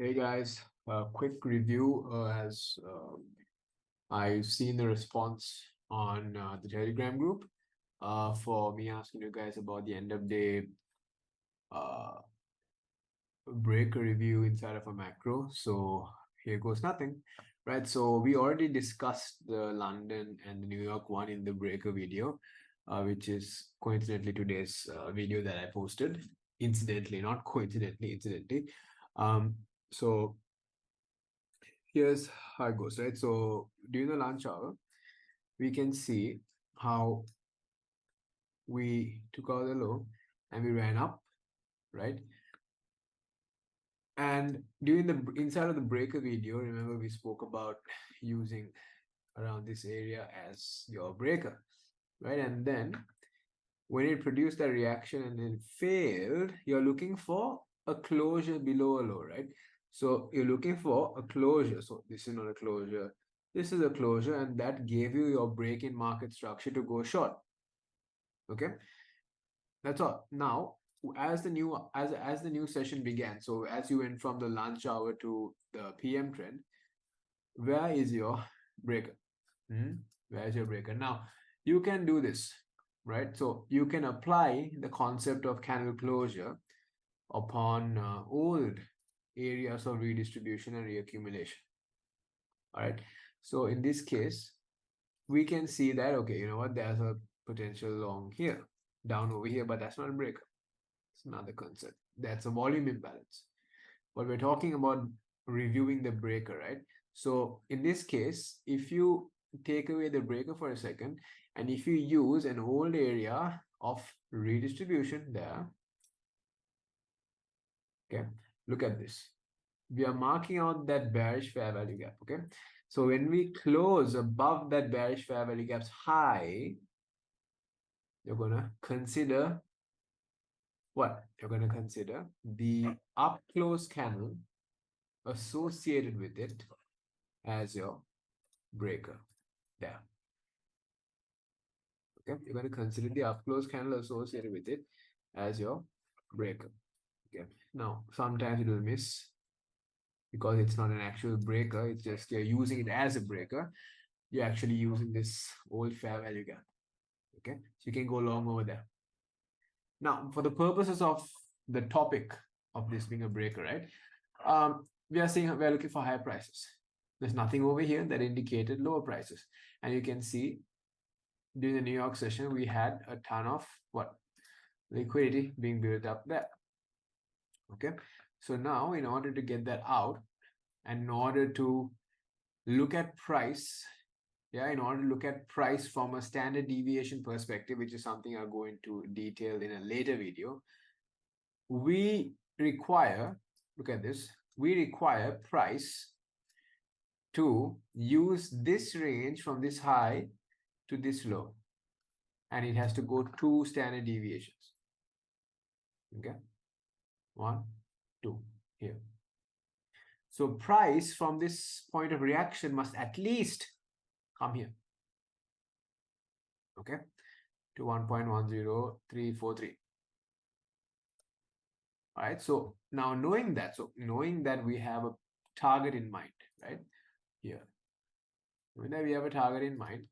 Hey guys, quick review as I've seen the response on the Telegram group for me asking you guys about the end of day uh, break review inside of a macro. So here goes nothing, right? So we already discussed the London and the New York one in the breaker video, which is coincidentally today's video that I posted. Incidentally, not coincidentally, incidentally. So here's how it goes, right? So during the lunch hour, we can see how we took out the low and we ran up, right? And during the inside of the breaker video, remember we spoke about using around this area as your breaker, right? And then when it produced that reaction and then failed, you're looking for a closure below a low, right? So you're looking for a closure. So this is not a closure. This is a closure, and that gave you your break in market structure to go short. Okay, that's all. Now, as the new session began, so as you went from the lunch hour to the PM trend, where is your breaker? Where is your breaker? Now, you can do this, right? So you can apply the concept of candle closure upon old areas of redistribution and reaccumulation. All right. So in this case, we can see that, okay, you know what, there's a potential long here, down over here, but that's not a breaker. It's another concept. That's a volume imbalance. But we're talking about reviewing the breaker, right? So in this case, if you take away the breaker for a second, and if you use an old area of redistribution there, okay, look at this. We are marking out that bearish fair value gap, okay? So when we close above that bearish fair value gap's high, you're going to consider what? You're going to consider the up close candle associated with it as your breaker there. Okay, you're going to consider the up close candle associated with it as your breaker. Okay, now sometimes it will miss because it's not an actual breaker, it's just you're using it as a breaker. You're actually using this old fair value gap. Okay, so you can go long over there. Now, for the purposes of the topic of this being a breaker, right? We are looking for higher prices. There's nothing over here that indicated lower prices. And you can see during the New York session, we had a ton of what? Liquidity being built up there. Okay. So now in order to get that out and in order to look at price, in order to look at price from a standard deviation perspective, which is something I'll go into detail in a later video, we require, look at this, we require price to use this range from this high to this low, and it has to go 2 standard deviations. Okay, 1, 2 here. So price from this point of reaction must at least come here, okay, to 1.10343. All right, so now knowing that we have a target in mind, right here, knowing that we have a target in mind,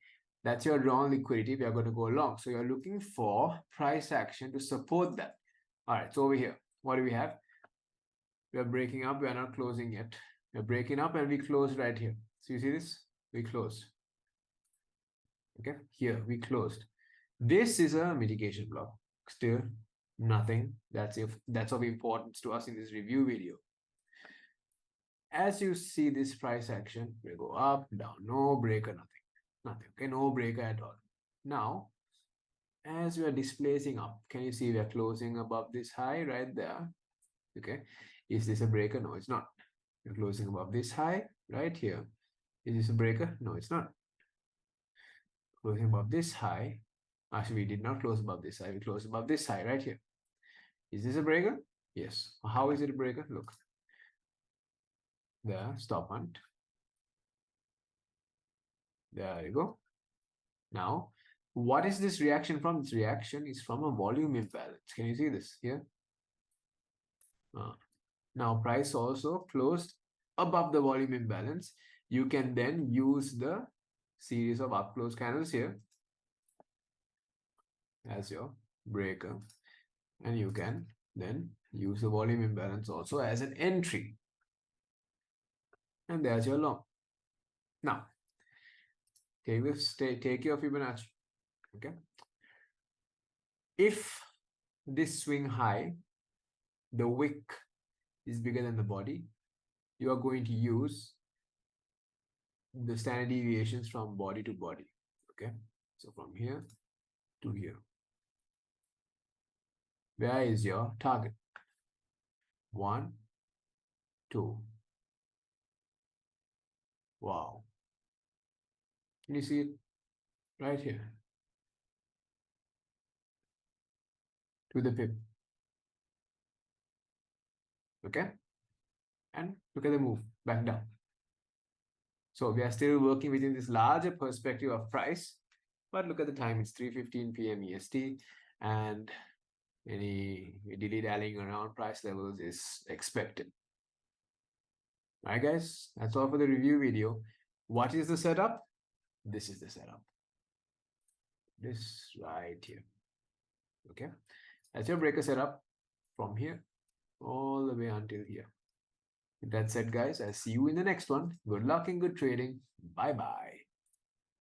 that's your drawn liquidity, we are going to go long. So you're looking for price action to support that. All right, so over here, what do we have? We are breaking up, we are not closing yet. We're breaking up and we closed right here. So you see this? We closed. Okay, here we closed. This is a mitigation block. Still nothing that's of importance to us in this review video. As you see this price action, we go up, down, no breaker, nothing. Okay, no breaker at all. Now, as we are displacing up, can you see we are closing above this high right there? Okay, is this a breaker? No, it's not. We're closing above this high right here. Is this a breaker? No, it's not. Closing above this high. Actually, we did not close above this high. We closed above this high right here. Is this a breaker? Yes. How is it a breaker? Look. There, stop hunt. There you go. Now, what is this reaction from? This reaction is from a volume imbalance. Can you see this here? Now price also closed above the volume imbalance. You can then use the series of up close candles here as your breaker, and you can then use the volume imbalance also as an entry, and there's your long. Now take your Fibonacci. Okay, if this swing high, the wick is bigger than the body, you are going to use the standard deviations from body to body. Okay, so from here to here, where is your target? 1, 2. Wow, can you see it right here to the pip? Okay, and look at the move back down. So we are still working within this larger perspective of price, but look at the time, it's 3:15 p.m. EST, and any dilly-dallying around price levels is expected. All right, guys, that's all for the review video. What is the setup? This is the setup. This right here. Okay, that's your breaker setup from here all the way until here. With that said, guys, I'll see you in the next one. Good luck and good trading. Bye bye.